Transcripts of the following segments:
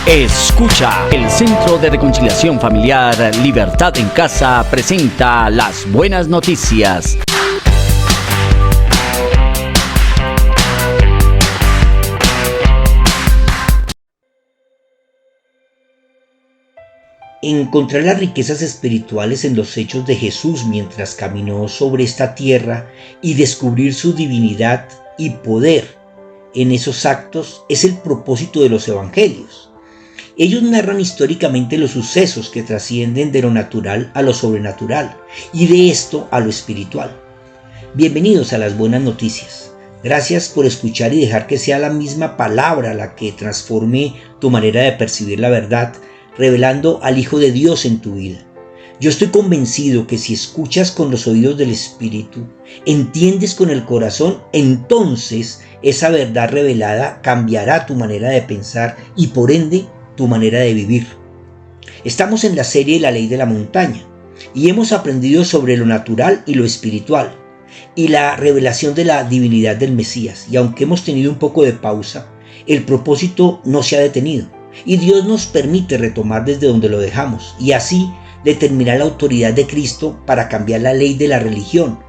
Escucha, el Centro de Reconciliación Familiar Libertad en Casa presenta las buenas noticias. Encontrar las riquezas espirituales en los hechos de Jesús mientras caminó sobre esta tierra y descubrir su divinidad y poder en esos actos es el propósito de los evangelios. Ellos narran históricamente los sucesos que trascienden de lo natural a lo sobrenatural y de esto a lo espiritual. Bienvenidos a las buenas noticias. Gracias por escuchar y dejar que sea la misma palabra la que transforme tu manera de percibir la verdad, revelando al Hijo de Dios en tu vida. Yo estoy convencido que si escuchas con los oídos del Espíritu, entiendes con el corazón, entonces esa verdad revelada cambiará tu manera de pensar y por ende tu manera de vivir. Estamos en la serie La Ley de la Montaña y hemos aprendido sobre lo natural y lo espiritual y la revelación de la divinidad del Mesías. Y aunque hemos tenido un poco de pausa, el propósito no se ha detenido. Y Dios nos permite retomar desde donde lo dejamos y así determinar la autoridad de Cristo para cambiar la ley de la religión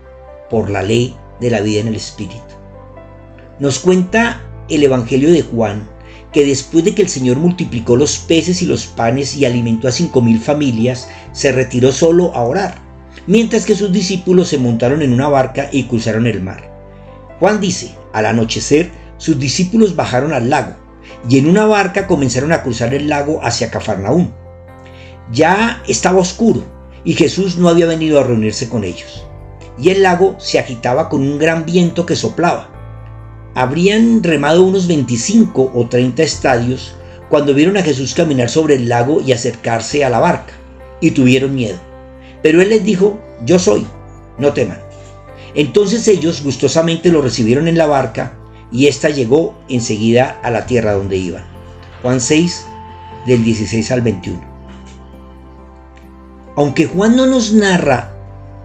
por la ley de la vida en el Espíritu. Nos cuenta el Evangelio de Juan que después de que el Señor multiplicó los peces y los panes y alimentó a 5,000 familias, se retiró solo a orar, mientras que sus discípulos se montaron en una barca y cruzaron el mar. Juan dice, al anochecer, sus discípulos bajaron al lago y en una barca comenzaron a cruzar el lago hacia Cafarnaúm. Ya estaba oscuro y Jesús no había venido a reunirse con ellos. Y el lago se agitaba con un gran viento que soplaba. Habrían remado unos 25 o 30 estadios cuando vieron a Jesús caminar sobre el lago y acercarse a la barca, y tuvieron miedo. Pero él les dijo, yo soy, no teman. Entonces ellos gustosamente lo recibieron en la barca y ésta llegó enseguida a la tierra donde iban. Juan 6, del 16 al 21. Aunque Juan no nos narra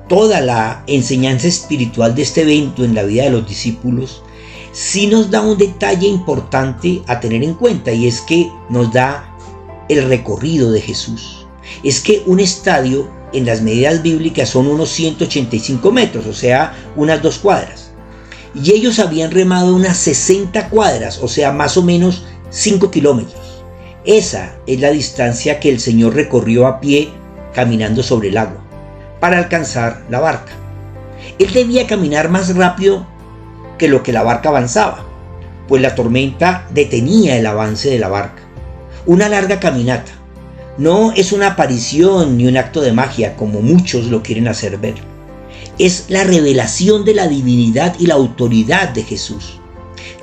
toda la enseñanza espiritual de este evento en la vida de los discípulos, sí nos da un detalle importante a tener en cuenta, y es que nos da el recorrido de Jesús. Es que un estadio en las medidas bíblicas son unos 185 metros, o sea, unas 2 cuadras. Y ellos habían remado unas 60 cuadras, o sea, más o menos 5 kilómetros. Esa es la distancia que el Señor recorrió a pie caminando sobre el agua para alcanzar la barca. Él debía caminar más rápido que lo que la barca avanzaba, pues la tormenta detenía el avance de la barca. Una larga caminata no es una aparición ni un acto de magia como muchos lo quieren hacer ver. Es la revelación de la divinidad y la autoridad de Jesús.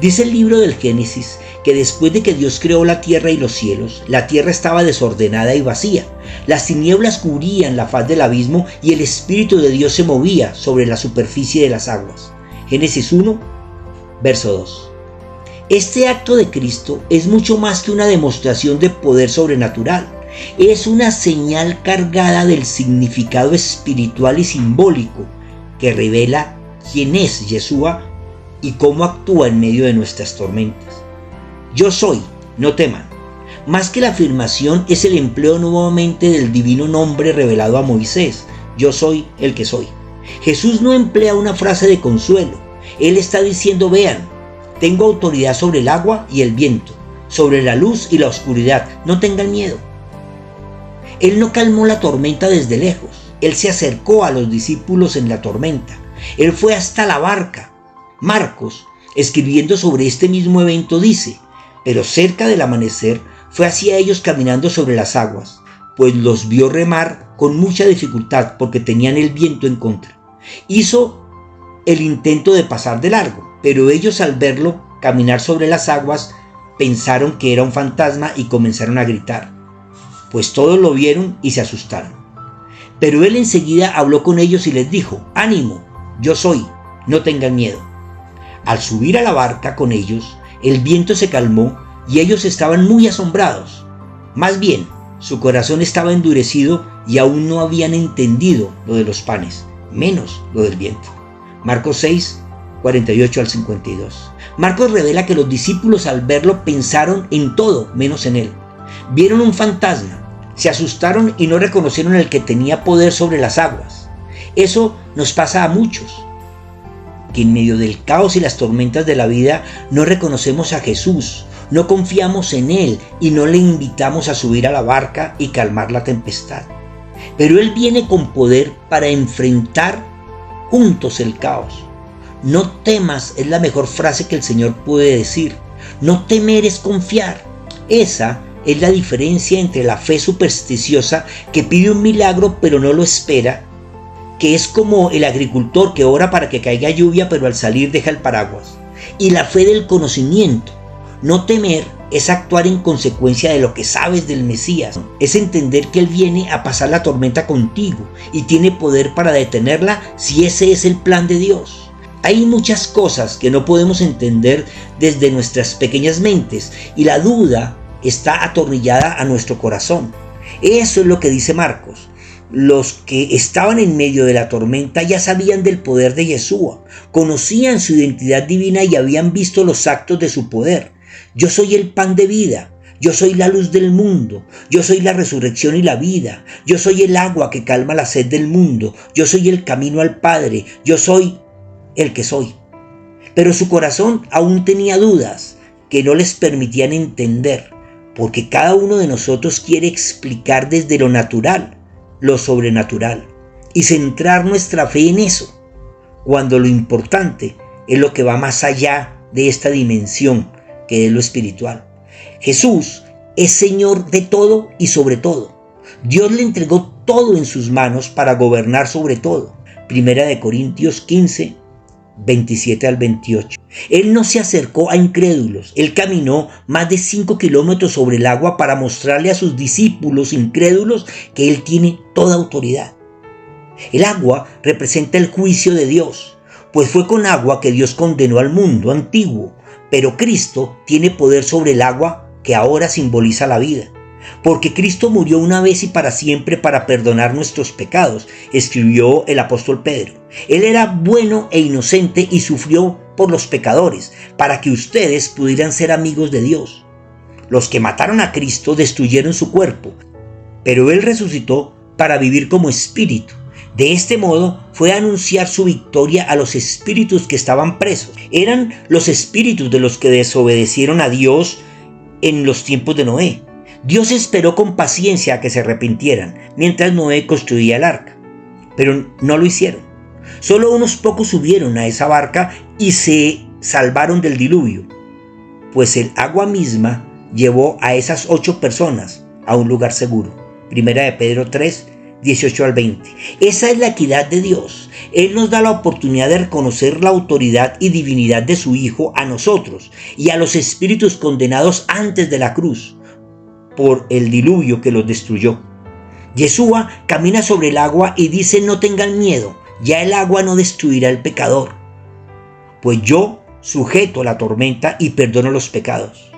Dice el libro del Génesis que después de que Dios creó la tierra y los cielos, la tierra estaba desordenada y vacía. Las tinieblas cubrían la faz del abismo y el Espíritu de Dios se movía sobre la superficie de las aguas. Génesis 1, verso 2. Este acto de Cristo es mucho más que una demostración de poder sobrenatural. Es una señal cargada del significado espiritual y simbólico que revela quién es Yeshua y cómo actúa en medio de nuestras tormentas. Yo soy, no teman. Más que la afirmación es el empleo nuevamente del divino nombre revelado a Moisés. Yo soy el que soy. Jesús no emplea una frase de consuelo. Él está diciendo, vean, tengo autoridad sobre el agua y el viento, sobre la luz y la oscuridad. No tengan miedo. Él no calmó la tormenta desde lejos. Él se acercó a los discípulos en la tormenta. Él fue hasta la barca. Marcos, escribiendo sobre este mismo evento, dice, pero cerca del amanecer fue hacia ellos caminando sobre las aguas, pues los vio remar con mucha dificultad porque tenían el viento en contra. Hizo el intento de pasar de largo, pero ellos al verlo caminar sobre las aguas pensaron que era un fantasma y comenzaron a gritar, pues todos lo vieron y se asustaron. Pero él enseguida habló con ellos y les dijo, ánimo, yo soy, no tengan miedo. Al subir a la barca con ellos, el viento se calmó y ellos estaban muy asombrados. Más bien, su corazón estaba endurecido y aún no habían entendido lo de los panes, menos lo del viento. Marcos 6, 48 al 52. Marcos revela que los discípulos al verlo pensaron en todo menos en él. Vieron un fantasma, se asustaron y no reconocieron el que tenía poder sobre las aguas. Eso nos pasa a muchos, que en medio del caos y las tormentas de la vida no reconocemos a Jesús, no confiamos en Él y no le invitamos a subir a la barca y calmar la tempestad. Pero Él viene con poder para enfrentar juntos el caos. No temas es la mejor frase que el Señor puede decir. No temer es confiar. Esa es la diferencia entre la fe supersticiosa que pide un milagro pero no lo espera, que es como el agricultor que ora para que caiga lluvia pero al salir deja el paraguas, y la fe del conocimiento. No temer es actuar en consecuencia de lo que sabes del Mesías, es entender que Él viene a pasar la tormenta contigo y tiene poder para detenerla si ese es el plan de Dios. Hay muchas cosas que no podemos entender desde nuestras pequeñas mentes y la duda está atornillada a nuestro corazón. Eso es lo que dice Marcos. Los que estaban en medio de la tormenta ya sabían del poder de Yeshua, conocían su identidad divina y habían visto los actos de su poder. Yo soy el pan de vida, yo soy la luz del mundo, yo soy la resurrección y la vida, yo soy el agua que calma la sed del mundo, yo soy el camino al Padre, yo soy el que soy. Pero su corazón aún tenía dudas que no les permitían entender, porque cada uno de nosotros quiere explicar desde lo natural lo sobrenatural y centrar nuestra fe en eso, cuando lo importante es lo que va más allá de esta dimensión, que es lo espiritual. Jesús es Señor de todo y sobre todo. Dios le entregó todo en sus manos para gobernar sobre todo. Primera de Corintios 15, 27 al 28. Él no se acercó a incrédulos. Él caminó más de 5 kilómetros sobre el agua para mostrarle a sus discípulos incrédulos que Él tiene toda autoridad. El agua representa el juicio de Dios, pues fue con agua que Dios condenó al mundo antiguo, pero Cristo tiene poder sobre el agua que ahora simboliza la vida. Porque Cristo murió una vez y para siempre para perdonar nuestros pecados, escribió el apóstol Pedro. Él era bueno e inocente y sufrió por los pecadores, para que ustedes pudieran ser amigos de Dios. Los que mataron a Cristo destruyeron su cuerpo, pero Él resucitó para vivir como espíritu. De este modo fue a anunciar su victoria a los espíritus que estaban presos. Eran los espíritus de los que desobedecieron a Dios en los tiempos de Noé. Dios esperó con paciencia a que se arrepintieran mientras Noé construía el arca, pero no lo hicieron. Solo unos pocos subieron a esa barca y se salvaron del diluvio, pues el agua misma llevó a esas 8 personas a un lugar seguro. Primera de Pedro 3, 18 al 20. Esa es la equidad de Dios. Él nos da la oportunidad de reconocer la autoridad y divinidad de su Hijo a nosotros y a los espíritus condenados antes de la cruz por el diluvio que los destruyó. Yeshua camina sobre el agua y dice: no tengan miedo, ya el agua no destruirá al pecador, pues yo sujeto la tormenta y perdono los pecados.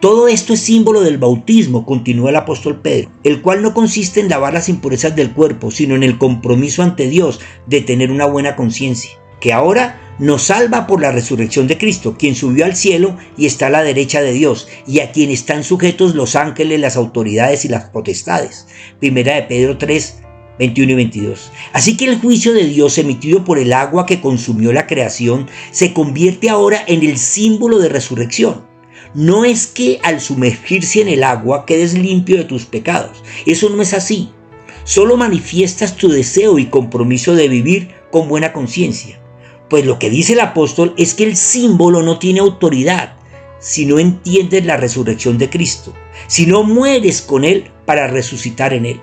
Todo esto es símbolo del bautismo, continúa el apóstol Pedro, el cual no consiste en lavar las impurezas del cuerpo, sino en el compromiso ante Dios de tener una buena conciencia, que ahora nos salva por la resurrección de Cristo, quien subió al cielo y está a la derecha de Dios, y a quien están sujetos los ángeles, las autoridades y las potestades. Primera de Pedro 3, 21 y 22. Así que el juicio de Dios emitido por el agua que consumió la creación se convierte ahora en el símbolo de resurrección. No es que al sumergirse en el agua quedes limpio de tus pecados. Eso no es así. Solo manifiestas tu deseo y compromiso de vivir con buena conciencia. Pues lo que dice el apóstol es que el símbolo no tiene autoridad si no entiendes la resurrección de Cristo, si no mueres con Él para resucitar en Él.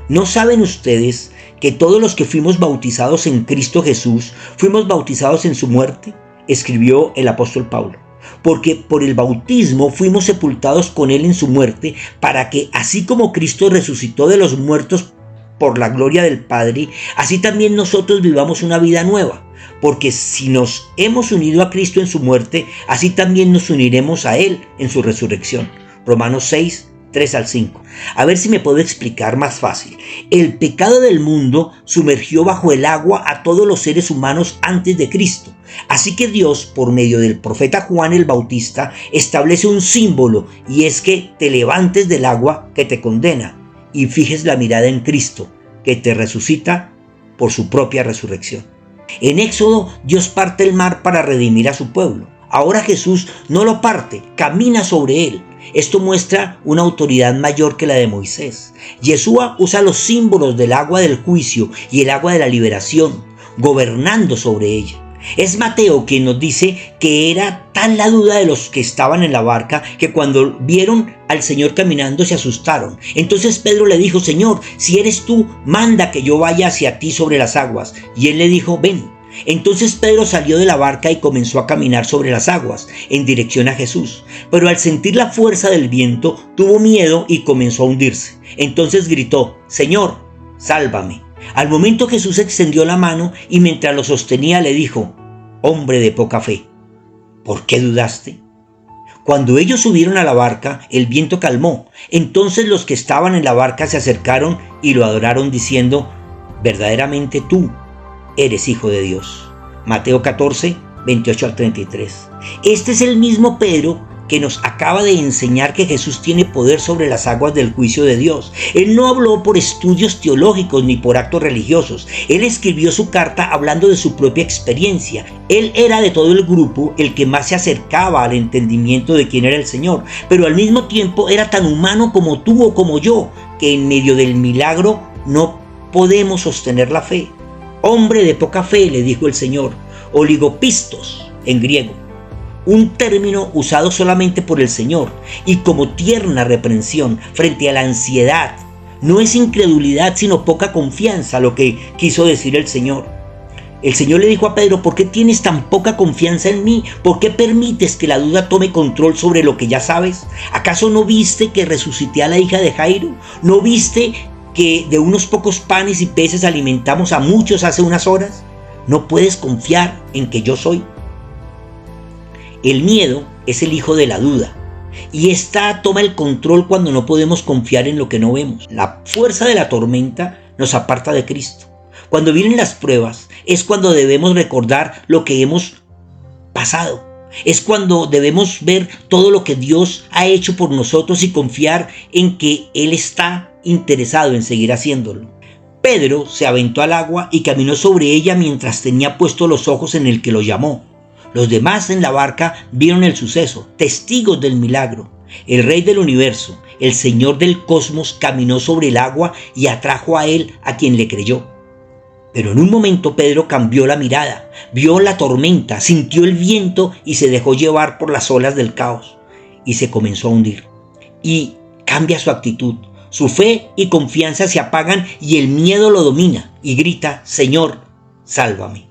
¿No saben ustedes que todos los que fuimos bautizados en Cristo Jesús fuimos bautizados en su muerte? Escribió el apóstol Pablo. Porque por el bautismo fuimos sepultados con Él en su muerte, para que así como Cristo resucitó de los muertos por la gloria del Padre, así también nosotros vivamos una vida nueva. Porque si nos hemos unido a Cristo en su muerte, así también nos uniremos a Él en su resurrección. Romanos 6, 3 al 5. A ver si me puedo explicar más fácil. El pecado del mundo sumergió bajo el agua a todos los seres humanos antes de Cristo. Así que Dios, por medio del profeta Juan el Bautista, establece un símbolo, y es que te levantes del agua que te condena y fijes la mirada en Cristo, que te resucita por su propia resurrección. En Éxodo, Dios parte el mar para redimir a su pueblo. Ahora Jesús no lo parte, camina sobre él. Esto muestra una autoridad mayor que la de Moisés. Yeshua usa los símbolos del agua del juicio y el agua de la liberación, gobernando sobre ella. Es Mateo quien nos dice que era tal la duda de los que estaban en la barca que cuando vieron al Señor caminando se asustaron. Entonces Pedro le dijo: Señor, si eres tú, manda que yo vaya hacia ti sobre las aguas. Y él le dijo: ven. Entonces Pedro salió de la barca y comenzó a caminar sobre las aguas en dirección a Jesús. Pero al sentir la fuerza del viento tuvo miedo y comenzó a hundirse. Entonces gritó: Señor, sálvame. Al momento Jesús extendió la mano y mientras lo sostenía le dijo: hombre de poca fe, ¿por qué dudaste? Cuando ellos subieron a la barca, el viento calmó. Entonces los que estaban en la barca se acercaron y lo adoraron diciendo: verdaderamente tú eres Hijo de Dios. Mateo 14, 28 al 33. Este es el mismo Pedro que nos acaba de enseñar que Jesús tiene poder sobre las aguas del juicio de Dios. Él no habló por estudios teológicos ni por actos religiosos. Él escribió su carta hablando de su propia experiencia. Él era de todo el grupo el que más se acercaba al entendimiento de quién era el Señor, pero al mismo tiempo era tan humano como tú o como yo, que en medio del milagro no podemos sostener la fe. Hombre de poca fe, le dijo el Señor, oligopistos en griego, un término usado solamente por el Señor y como tierna reprensión frente a la ansiedad. No es incredulidad sino poca confianza lo que quiso decir el Señor. El Señor le dijo a Pedro: ¿por qué tienes tan poca confianza en mí? ¿Por qué permites que la duda tome control sobre lo que ya sabes? ¿Acaso no viste que resucité a la hija de Jairo? ¿No viste que de unos pocos panes y peces alimentamos a muchos hace unas horas? ¿No puedes confiar en que yo soy? El miedo es el hijo de la duda, y esta toma el control cuando no podemos confiar en lo que no vemos. La fuerza de la tormenta nos aparta de Cristo. Cuando vienen las pruebas es cuando debemos recordar lo que hemos pasado. Es cuando debemos ver todo lo que Dios ha hecho por nosotros y confiar en que Él está interesado en seguir haciéndolo. Pedro se aventó al agua y caminó sobre ella mientras tenía puestos los ojos en el que lo llamó. Los demás en la barca vieron el suceso, testigos del milagro. El Rey del universo, el Señor del cosmos, caminó sobre el agua y atrajo a él a quien le creyó. Pero en un momento Pedro cambió la mirada, vio la tormenta, sintió el viento y se dejó llevar por las olas del caos y se comenzó a hundir. Y cambia su actitud. Su fe y confianza se apagan y el miedo lo domina y grita: Señor, sálvame.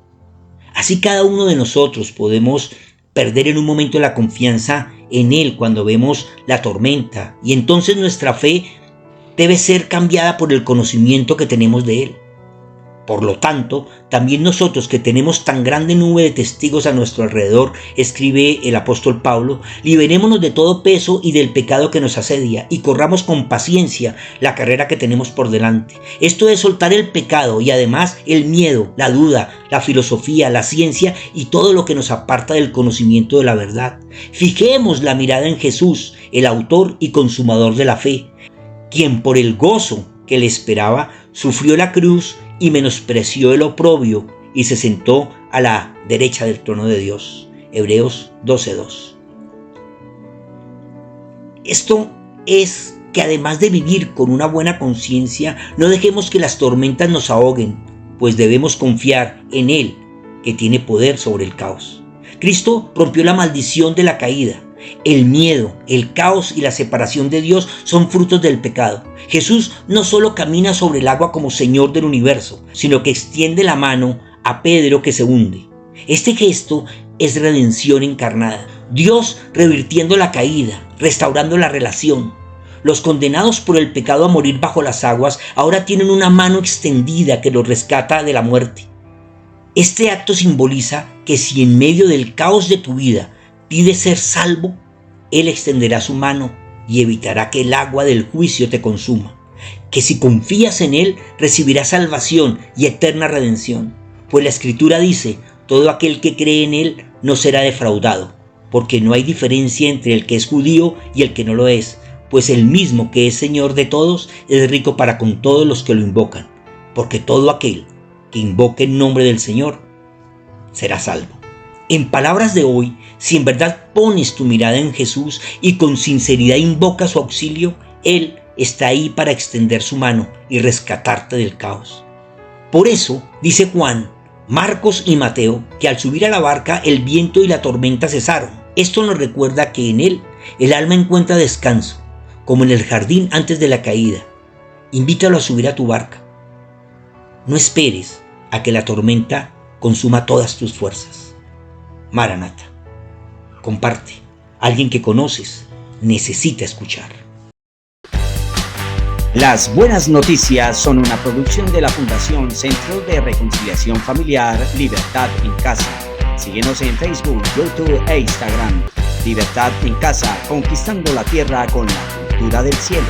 Así cada uno de nosotros podemos perder en un momento la confianza en Él cuando vemos la tormenta, y entonces nuestra fe debe ser cambiada por el conocimiento que tenemos de Él. Por lo tanto, también nosotros que tenemos tan grande nube de testigos a nuestro alrededor, escribe el apóstol Pablo, liberémonos de todo peso y del pecado que nos asedia y corramos con paciencia la carrera que tenemos por delante. Esto es soltar el pecado y además el miedo, la duda, la filosofía, la ciencia y todo lo que nos aparta del conocimiento de la verdad. Fijemos la mirada en Jesús, el autor y consumador de la fe, quien por el gozo que le esperaba sufrió la cruz y menospreció el oprobio y se sentó a la derecha del trono de Dios. Hebreos 12:2. Esto es que además de vivir con una buena conciencia, no dejemos que las tormentas nos ahoguen, pues debemos confiar en Él, que tiene poder sobre el caos. Cristo rompió la maldición de la caída. El miedo, el caos y la separación de Dios son frutos del pecado. Jesús no solo camina sobre el agua como Señor del universo, sino que extiende la mano a Pedro que se hunde. Este gesto es redención encarnada. Dios revirtiendo la caída, restaurando la relación. Los condenados por el pecado a morir bajo las aguas ahora tienen una mano extendida que los rescata de la muerte. Este acto simboliza que si en medio del caos de tu vida pides ser salvo, Él extenderá su mano y evitará que el agua del juicio te consuma. Que si confías en Él, recibirás salvación y eterna redención. Pues la Escritura dice, todo aquel que cree en Él no será defraudado, porque no hay diferencia entre el que es judío y el que no lo es, pues el mismo que es Señor de todos es rico para con todos los que lo invocan, porque todo aquel que invoque el nombre del Señor será salvo. En palabras de hoy, si en verdad pones tu mirada en Jesús y con sinceridad invocas su auxilio, Él está ahí para extender su mano y rescatarte del caos. Por eso, dice Juan, Marcos y Mateo, que al subir a la barca el viento y la tormenta cesaron. Esto nos recuerda que en Él el alma encuentra descanso, como en el jardín antes de la caída. Invítalo a subir a tu barca. No esperes a que la tormenta consuma todas tus fuerzas. Maranata. Comparte. Alguien que conoces necesita escuchar. Las buenas noticias son una producción de la Fundación Centro de Reconciliación Familiar Libertad en Casa. Síguenos en Facebook, YouTube e Instagram. Libertad en Casa, conquistando la tierra con la cultura del cielo.